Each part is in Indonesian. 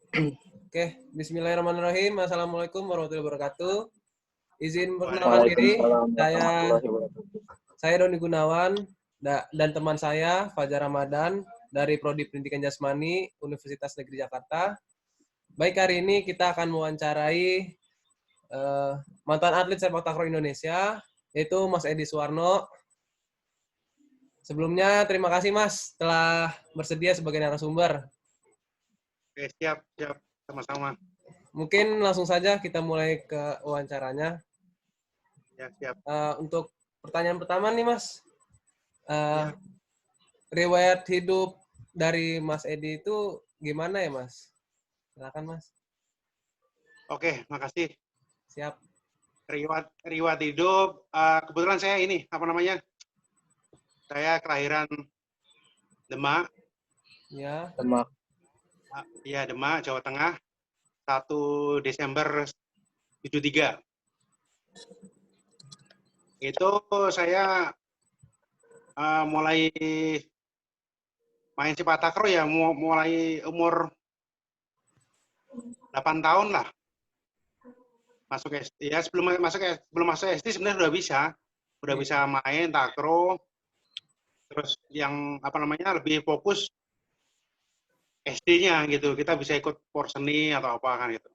Oke, Bismillahirrahmanirrahim. Assalamualaikum warahmatullahi wabarakatuh. Izin perkenalkan diri, Waalaikumsalam saya warahmatullahi wabarakatuh. Doni Gunawan dan teman saya Fajar Ramadan dari Prodi Pendidikan Jasmani Universitas Negeri Jakarta. Baik, hari ini kita akan mewawancarai mantan atlet sepak takraw Indonesia, yaitu Mas Edi Suwarno. Sebelumnya, terima kasih Mas telah bersedia sebagai narasumber. Oke, siap. Sama-sama. Mungkin langsung saja kita mulai ke wawancaranya. Ya, siap. Untuk pertanyaan pertama nih Mas, riwayat hidup dari Mas Edi itu gimana ya Mas? Silakan Mas. Oke, makasih. Siap. Riwayat hidup, kebetulan saya saya kelahiran Demak. Ya. Demak. Iya, Demak, Jawa Tengah. 1 Desember 73. Itu saya mulai main sepak takraw ya mulai umur 8 tahun lah. Masuk SD ya, sebelum masuk SD sebenarnya udah bisa main takraw. Terus yang lebih fokus SD-nya gitu, kita bisa ikut porseni atau apa kan gitu.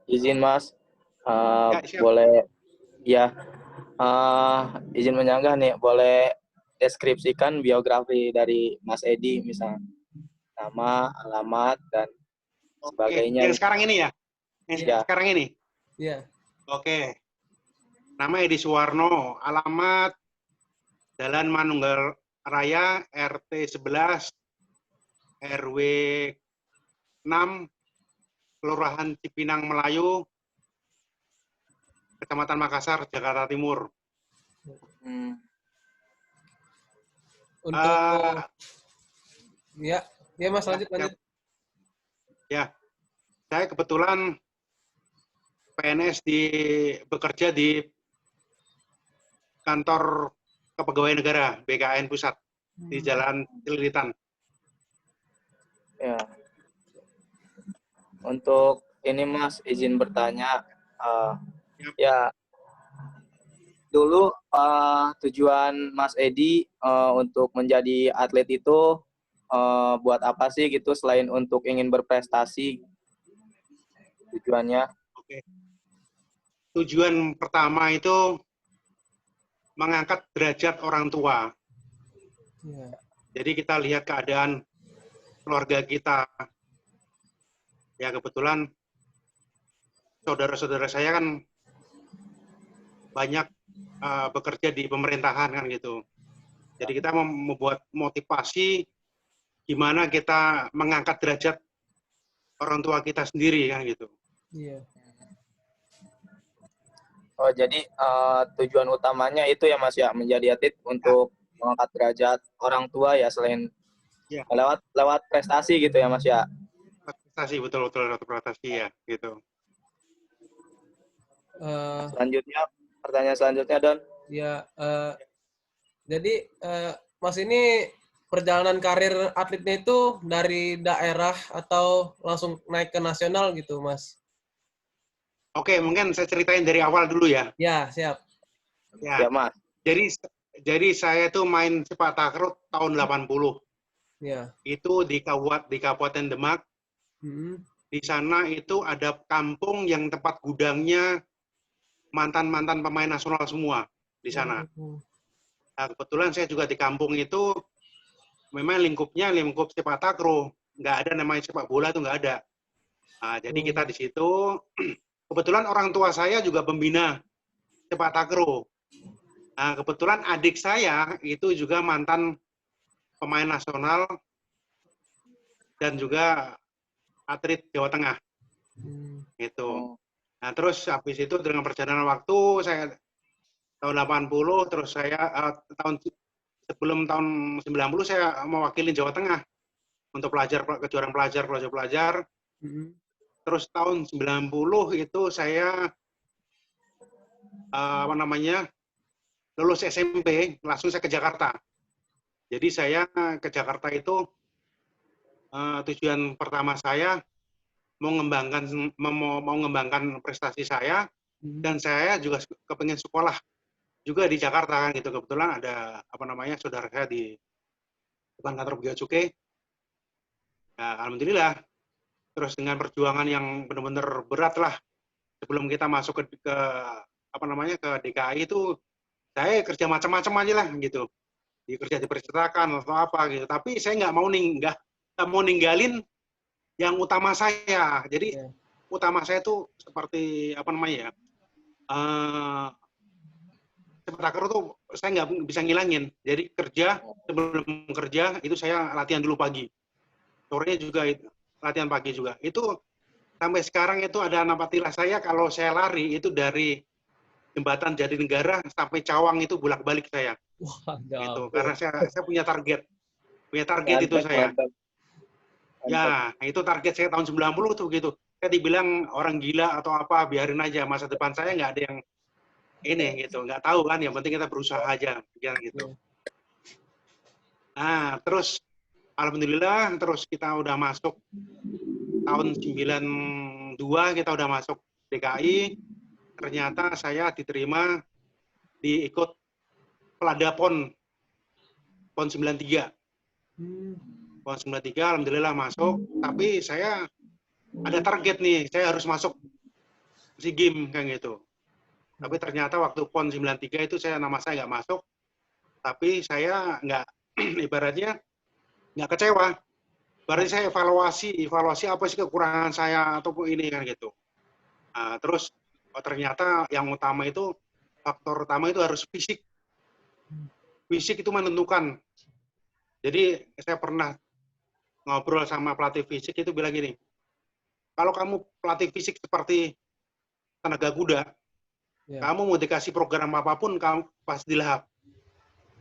Izin Mas, Ya, siap. boleh ya izin menyanggah nih, boleh deskripsikan biografi dari Mas Edi, misalnya nama, alamat dan sebagainya. Yang sekarang ini ya? Ya. Sekarang ini? Iya. Oke. Nama Edi Suwarno, alamat Jalan Manunggal Raya, RT 11, RW 6, Kelurahan Cipinang Melayu, Kecamatan Makassar, Jakarta Timur. Untuk ya Mas, lanjut. Ya, saya kebetulan PNS bekerja di kantor Kepegawaian Negara BKN Pusat di Jalan Cililitan. Ya. Untuk ini Mas, izin bertanya, ya dulu tujuan Mas Edi untuk menjadi atlet itu buat apa sih gitu, selain untuk ingin berprestasi tujuannya? Oke. Tujuan pertama itu mengangkat derajat orang tua. Ya. Jadi kita lihat keadaan keluarga kita. Ya kebetulan saudara-saudara saya kan banyak bekerja di pemerintahan kan gitu. Jadi kita membuat motivasi gimana kita mengangkat derajat orang tua kita sendiri kan gitu. Iya. Oh, jadi tujuan utamanya itu ya Mas ya, menjadi atlet untuk mengangkat derajat orang tua ya, selain lewat prestasi gitu ya Mas ya. Prestasi, betul prestasi ya gitu. Pertanyaan selanjutnya Don. Ya, jadi Mas ini perjalanan karir atletnya itu dari daerah atau langsung naik ke nasional gitu Mas? Oke, mungkin saya ceritain dari awal dulu ya. Ya, siap. Ya Mas. Jadi saya tuh main sepak takraw tahun 80. Ya. Itu di Kabupaten Demak. Di sana itu ada kampung yang tempat gudangnya mantan-mantan pemain nasional semua di sana. Nah, kebetulan saya juga di kampung itu memang lingkup sepak takraw, nggak ada namanya sepak bola, itu nggak ada. Nah, jadi kita di situ, kebetulan orang tua saya juga pembina sepak takraw. Nah, kebetulan adik saya itu juga mantan pemain nasional dan juga atlet Jawa Tengah. Gitu. Nah, terus habis itu dengan perjalanan waktu, saya tahun 80, terus saya sebelum tahun 90 saya mewakili Jawa Tengah untuk kejuaraan pelajar. Terus tahun 90 itu saya lulus SMP, langsung saya ke Jakarta. Jadi saya ke Jakarta itu tujuan pertama saya mau mengembangkan prestasi saya, dan saya juga kepengen sekolah juga di Jakarta kan gitu. Kebetulan ada saudara saya di depan kantor Bea Cukai. Nah, alhamdulillah. Terus dengan perjuangan yang benar-benar berat lah sebelum kita masuk ke ke DKI itu, saya kerja macam-macam aja lah gitu. Kerja di percetakan atau apa gitu. Tapi saya nggak mau ninggalin yang utama saya. Jadi utama saya tuh seperti Sepertaker tuh saya nggak bisa ngilangin. Jadi sebelum kerja itu saya latihan dulu pagi. Sorenya juga latihan pagi juga. Itu sampai sekarang itu ada napatilah saya kalau saya lari itu dari jembatan Jatinegara sampai Cawang itu bolak-balik saya. Wah, gitu. Karena saya punya target. Itu saya. Mantap. Ya, itu target saya tahun 90 tuh gitu. Saya dibilang orang gila atau apa, biarin aja. Masa depan saya nggak ada yang ini gitu. Nggak tahu kan, yang penting kita berusaha aja. Gitu. Nah, terus alhamdulillah terus kita udah masuk tahun 92 kita udah masuk DKI. Ternyata saya diterima ikut Pelada PON 93. PON 93 alhamdulillah masuk, tapi saya ada target nih, saya harus masuk SEA Games kan gitu. Tapi ternyata waktu PON 93 itu nama saya nggak masuk, tapi saya nggak ibaratnya nggak kecewa. Berarti saya evaluasi apa sih kekurangan saya ataupun ini kan gitu. Nah, terus ternyata yang utama itu faktor utama itu harus fisik. Fisik itu menentukan. Jadi saya pernah ngobrol sama pelatih fisik itu bilang gini, kalau kamu pelatih fisik seperti tenaga kuda, kamu mau dikasih program apapun kamu pasti dilahap.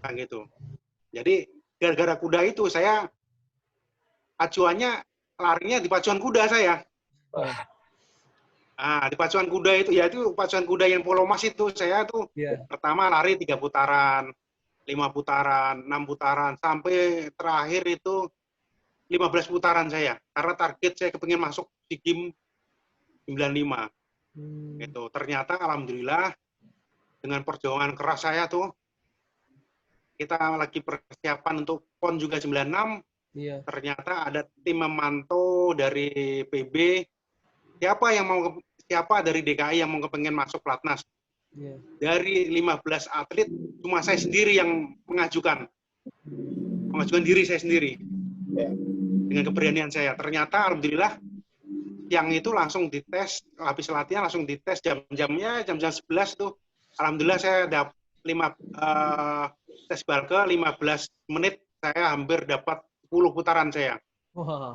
Kan gitu. Jadi gara-gara kuda itu saya acuannya larinya di pacuan kuda saya. Di pacuan kuda itu, yaitu pacuan kuda yang polo mas itu, saya tuh pertama lari 3 putaran, 5 putaran, 6 putaran, sampai terakhir itu 15 putaran saya. Karena target saya kepengen masuk SEA Games 95. Gitu. Ternyata alhamdulillah dengan perjuangan keras saya tuh, kita lagi persiapan untuk PON juga 96, ternyata ada tim memantau dari PB, siapa dari DKI yang mau kepengen masuk Platnas. Dari 15 atlet, cuma saya sendiri yang mengajukan diri saya sendiri. Dengan keberanian saya. Ternyata alhamdulillah yang itu langsung dites, habis latihan langsung dites jam-jamnya, jam 11 tuh. Alhamdulillah saya dapat tes balke 15 menit, saya hampir dapat 10 putaran saya.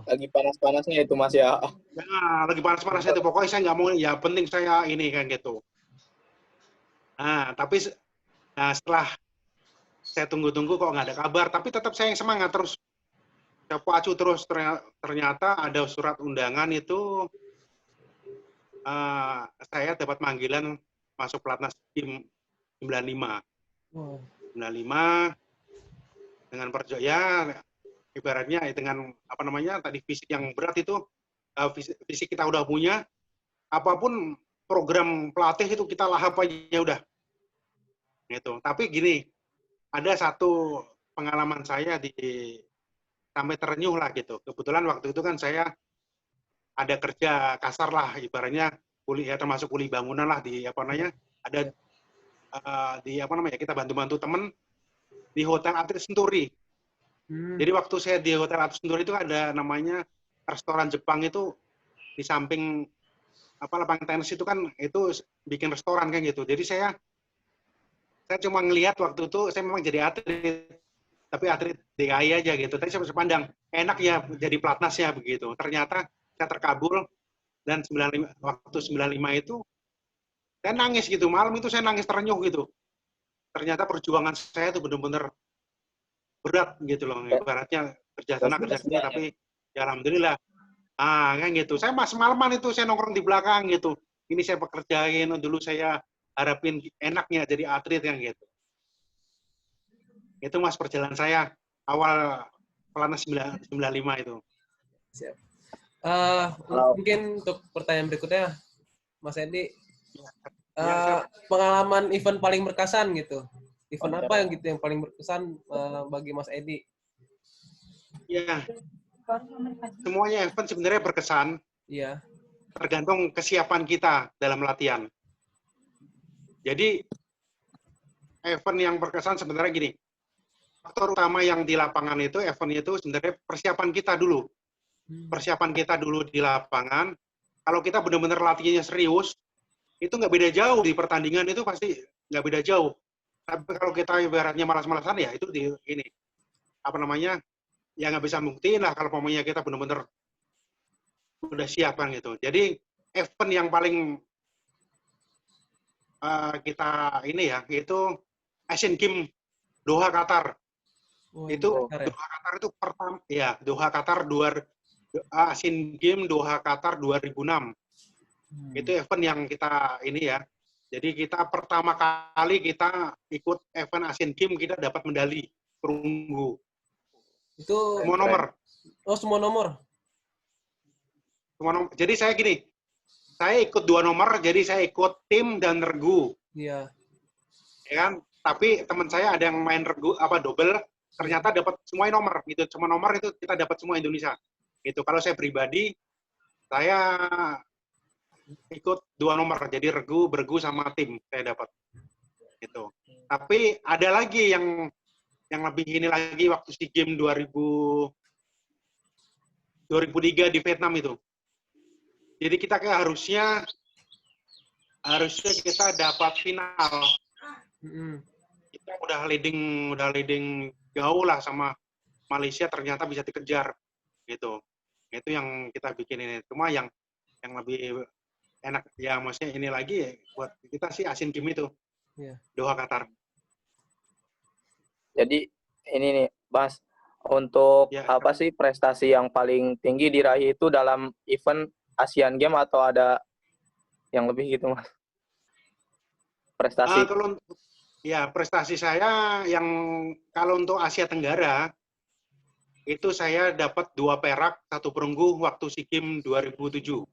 Lagi panas-panasnya itu Mas ya. Nah, lagi panas-panasnya itu. Pokoknya saya nggak mau, ya penting saya ini kan gitu. Nah, tapi setelah saya tunggu-tunggu kok nggak ada kabar, tapi tetap saya yang semangat terus. Saya pacu terus, ternyata ada surat undangan itu, saya dapat panggilan masuk Platnas tim 95. 95 dengan ibaratnya dengan tadi fisik yang berat itu, fisik kita udah punya, apapun program pelatih itu kita lahap aja udah. Gitu. Tapi gini, ada satu pengalaman saya sampai terenyuh lah gitu. Kebetulan waktu itu kan saya ada kerja kasar lah, ibaratnya termasuk kuli bangunan lah ada kita bantu-bantu temen di Hotel Atlet Senturi. Jadi waktu saya di Hotel Atlet Senturi itu ada namanya restoran Jepang itu di samping lapangan tenis itu kan itu bikin restoran kan gitu. Jadi saya cuma ngelihat waktu itu, saya memang jadi atlet, tapi atlet DKI aja gitu. Tapi saya pandang enak ya jadi Platnasnya begitu. Ternyata saya terkabul, dan waktu 95 itu saya nangis gitu. Malam itu saya nangis terenyuh gitu. Ternyata perjuangan saya itu benar-benar berat gitu loh. Ibaratnya kerja sana kerja sini, tapi ya alhamdulillah. Kan gitu. Saya semalaman itu saya nongkrong di belakang gitu. Ini saya pekerjain, dulu saya harapin enaknya jadi atlet kan gitu. Itu Mas perjalanan saya. awal Pelatnas 95 itu. Siap. Kalau Mungkin untuk pertanyaan berikutnya, Mas Edi, Ya, pengalaman event paling berkesan gitu. Event apa yang paling berkesan bagi Mas Edi? ya, semuanya event sebenarnya berkesan, Iya. tergantung kesiapan kita dalam latihan. Jadi event yang berkesan sebenarnya gini, faktor utama yang di lapangan itu, event itu sebenarnya persiapan kita dulu. Persiapan kita dulu di lapangan, kalau kita benar-benar latihannya serius, itu nggak beda jauh di pertandingan, itu pasti nggak beda jauh. Tapi kalau kita ibaratnya malas-malasan, ya itu di ini, apa namanya, ya nggak bisa buktiin lah kalau pemainnya kita benar-benar udah siap kan gitu. Jadi event yang paling kita ini ya, itu Asian Games Doha Qatar. Itu Doha Qatar itu pertama ya, Doha Qatar Asian Games Doha Qatar 2006. Itu event yang kita ini ya. Jadi kita pertama kali kita ikut event Asian Games, kita dapat medali perunggu. Itu Semua nomor. Oh, semua nomor. Jadi saya gini, saya ikut 2 nomor, jadi saya ikut tim dan regu. Iya. Ya kan? Tapi teman saya ada yang main regu double, ternyata dapat semua nomor gitu. Semua nomor itu kita dapat semua Indonesia. Gitu. Kalau saya pribadi, saya ikut 2 nomor, jadi regu, bergu sama tim saya dapat. Gitu. Tapi ada lagi yang lebih ini lagi waktu SEA Games 2003 di Vietnam itu. Jadi kita harusnya kita dapat final. Kita udah leading jauh lah sama Malaysia, ternyata bisa dikejar gitu. Itu yang kita bikin ini. Cuma yang lebih enak ya, maksudnya ini lagi buat kita sih Asian Games itu. Doha Qatar. jadi ini nih, Mas, untuk apa sih prestasi yang paling tinggi diraih itu dalam event Asian Games atau ada yang lebih gitu, Mas? Prestasi. Prestasi saya yang kalau untuk Asia Tenggara itu saya dapat 2 perak, 1 perunggu waktu SEA Games 2007.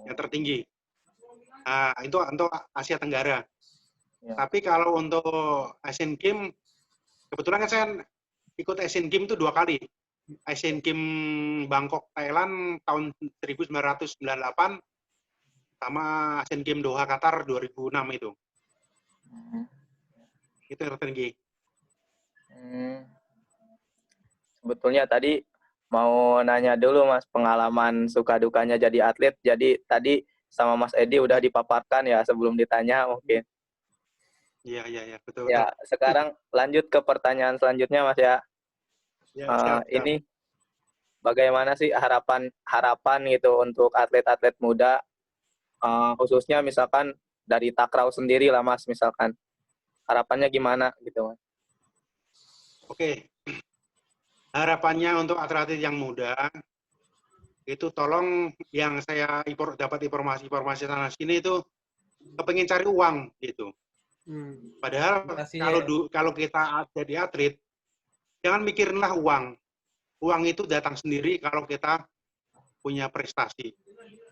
Yang tertinggi. Nah, itu untuk Asia Tenggara. Tapi kalau untuk Asian Games, kebetulan kan saya ikut Asian Games itu 2 kali. Asian Games Bangkok, Thailand tahun 1998 sama Asian Games Doha Qatar 2006 itu. Itu yang tertinggi. Sebetulnya tadi mau nanya dulu, Mas, pengalaman suka dukanya jadi atlet. Jadi tadi sama Mas Edi udah dipaparkan ya sebelum ditanya mungkin. Iya, betul. Ya, sekarang lanjut ke pertanyaan selanjutnya, Mas ya. Siap. Ini bagaimana sih harapan gitu untuk atlet-atlet muda, khususnya misalkan dari takraw sendiri lah, Mas, misalkan harapannya gimana gitu, Mas? Oke. Harapannya untuk atlet yang muda itu tolong, yang saya dapat informasi sana sini itu kepengen cari uang gitu. Padahal kalau kita jadi atlet, jangan mikirinlah uang. Uang itu datang sendiri kalau kita punya prestasi.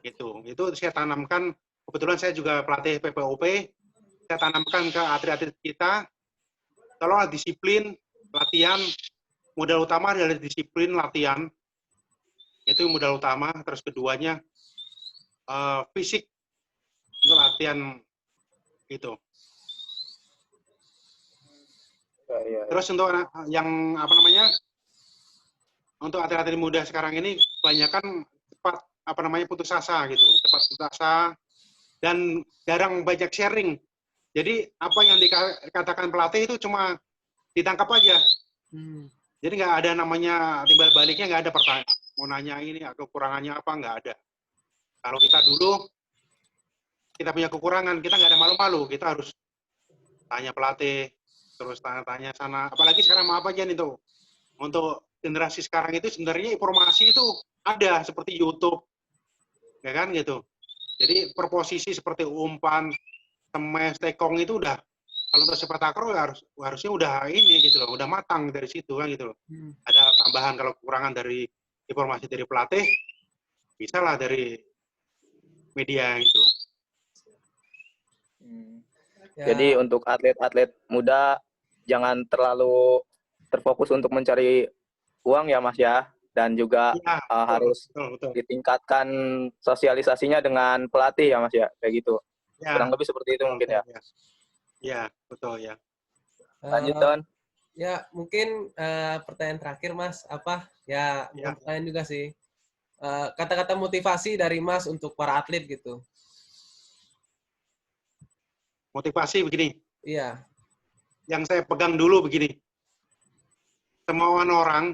Itu saya tanamkan. Kebetulan saya juga pelatih PPOP. Saya tanamkan ke atlet-atlet kita. Tolonglah disiplin latihan. Modal utama adalah disiplin latihan. Itu modal utama. Terus keduanya fisik untuk latihan itu. Terus untuk yang untuk atlet-atlet muda sekarang ini kebanyakan cepat putus asa gitu, cepat putus asa dan jarang banyak sharing. Jadi apa yang dikatakan pelatih itu cuma ditangkap aja. Jadi nggak ada namanya timbal baliknya, nggak ada pertanyaan. Mau nanya ini kekurangannya apa, nggak ada. Kalau kita dulu kita punya kekurangan, kita nggak ada malu-malu, kita harus tanya pelatih, terus tanya-tanya sana. Apalagi sekarang maaf aja nih tuh, untuk generasi sekarang itu sebenarnya informasi itu ada seperti YouTube, ya kan gitu. Jadi per posisi seperti umpan, semes, tekong itu udah kalau untuk sepak takraw harusnya udah ini gitu loh, udah matang dari situ kan gitu loh. Ada tambahan kalau kekurangan dari informasi dari pelatih, bisa lah dari media itu. Ya. Jadi untuk atlet-atlet muda jangan terlalu terfokus untuk mencari uang ya Mas ya, dan juga Ya, harus betul. ditingkatkan sosialisasinya dengan pelatih ya Mas ya, kayak gitu. Ya, Kurang lebih seperti itu mungkin ya. Ya, betul ya. Lanjut Don. Ya, mungkin pertanyaan terakhir Mas, apa? Ya, pertanyaan juga sih. Kata-kata motivasi dari Mas untuk para atlet gitu. Motivasi begini. Iya. Yang saya pegang dulu begini. Kemauan orang,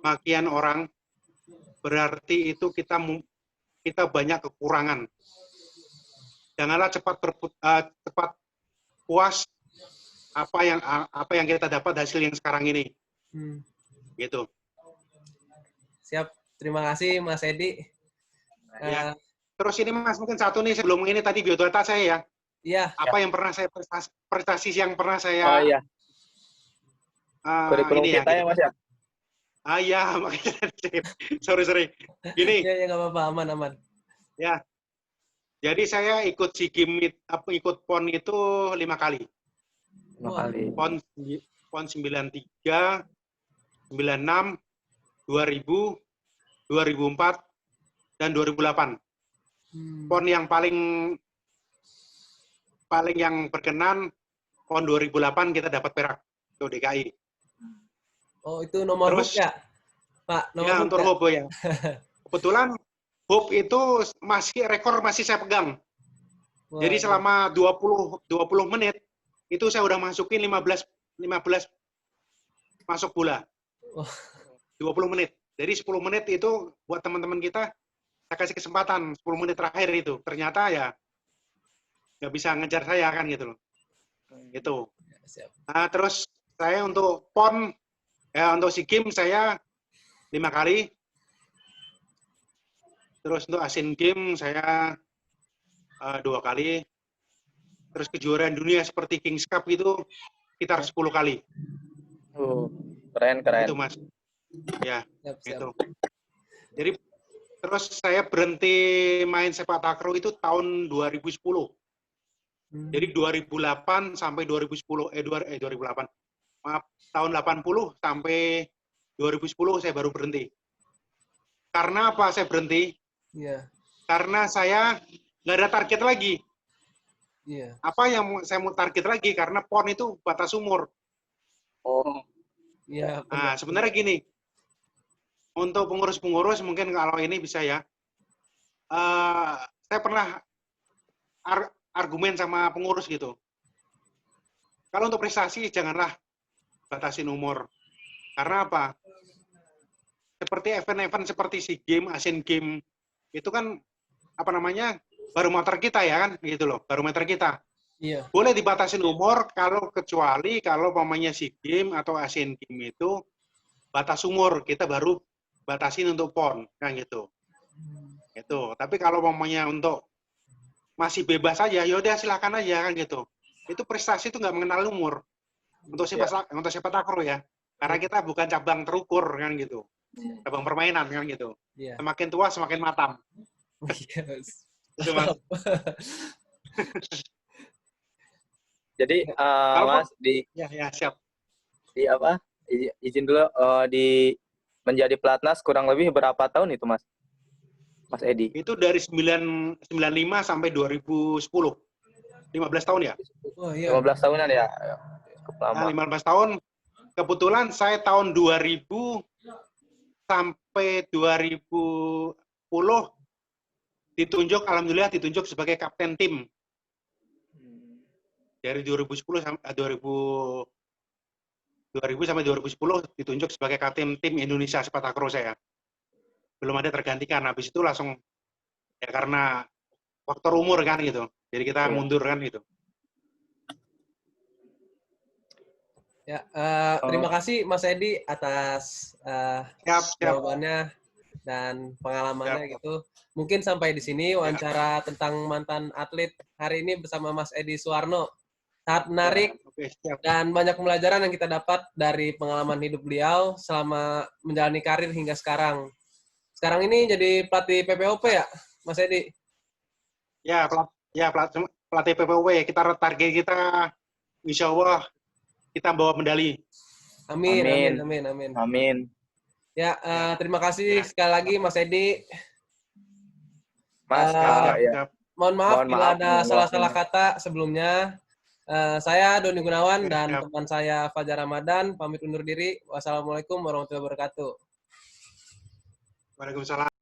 makian orang, berarti itu kita banyak kekurangan. Janganlah cepat puas apa yang kita dapat hasil yang sekarang ini. Gitu. Siap. Terima kasih Mas Edi. Ya. Terus ini Mas, mungkin satu nih sebelum ini tadi biodata saya ya. Iya. Apa yang pernah saya prestasi yang pernah saya Oh iya. Kurikulum ini kita ya, gitu. Mas ya. Iya, makanya sorry. Gini. Ya nggak apa-apa, aman. Ya. Jadi saya ikut SEA Games, ikut PON itu 5 kali. 5 kali. PON 93, 96, 2000, 2004, dan 2008. PON yang paling yang berkenan, PON 2008 kita dapat perak untuk DKI. Oh, itu nomor hub ya? Pak, nomor ya, hub untuk hub ya. Kebetulan hub itu rekor masih saya pegang. Wah, jadi selama 20 menit itu saya udah masukin 15 masuk bola. 20 menit. Jadi 10 menit itu buat teman-teman kita saya kasih kesempatan 10 menit terakhir itu. Ternyata ya nggak bisa ngejar saya kan gitu loh. Gitu. Nah, terus saya untuk PON untuk SEA Games saya 5 kali. Terus untuk Asian Games saya 2 kali. Terus kejuaraan dunia seperti Kings Cup itu sekitar 10 kali. Keren. Itu Mas. Ya, itu. Jadi terus saya berhenti main sepak takraw itu tahun 2010. Jadi 2008 sampai 2010 2008. Maaf, tahun 80 sampai 2010 saya baru berhenti. Karena apa saya berhenti? Iya. Karena saya nggak ada target lagi. Iya. Apa yang saya mau target lagi? Karena PON itu batas umur. Oh. Iya. Nah, sebenarnya gini. Untuk pengurus-pengurus mungkin kalau ini bisa ya. Saya pernah argumen sama pengurus gitu. Kalau untuk prestasi janganlah batasin umur. Karena apa? Seperti event-event seperti SEA Games, Asian Games itu kan apa namanya? Barometer kita ya kan gitu loh, barometer kita. Iya. Boleh dibatasin umur kecuali kalau pemainnya SEA Games atau Asian Games itu batas umur kita baru batasin untuk PON kan gitu. Gitu. Tapi kalau pemainnya untuk masih bebas aja, yaudah silakan aja kan gitu. Itu prestasi itu nggak mengenal umur untuk sepak takraw ya. Karena kita bukan cabang terukur kan gitu, cabang permainan kan gitu. Semakin tua semakin matang. Yes. Itu Mas. Jadi Mas ya siap. Di apa? Izin dulu menjadi pelatnas kurang lebih berapa tahun itu Mas? Mas Edi. Itu dari 95 sampai 2010. 15 tahun ya? Oh, iya. 15 tahunan ya. Nah, 15 tahun. Kebetulan saya tahun 2000 sampai 2010 alhamdulillah ditunjuk sebagai kapten tim. Dari 2010 sampai 2000 sampai 2010 ditunjuk sebagai kapten tim Indonesia sepak takraw saya. Belum ada tergantikan. Habis itu langsung ya karena faktor umur kan gitu. Jadi kita mundur kan gitu. Ya, terima kasih Mas Edi atas jawabannya dan pengalamannya gitu. Mungkin sampai di sini wawancara tentang mantan atlet hari ini bersama Mas Edi Suwarno. Sangat menarik Oke, siap. dan banyak pembelajaran yang kita dapat dari pengalaman hidup beliau selama menjalani karir hingga sekarang. Sekarang ini jadi pelatih PPOP ya, Mas Edi? Ya, pelatih PPW. Target kita, insya Allah kita bawa medali. Amin, Amin. amin, amin, amin. Amin. Ya, terima kasih sekali lagi Mas Edi. Mas, Siap, ya. siap. Mohon maaf Mohon bila maaf, ada salah-salah kata sebelumnya. Saya Doni Gunawan dan Siap. teman saya Fajar Ramadan pamit undur diri. Wassalamualaikum warahmatullahi wabarakatuh. Waalaikumsalam.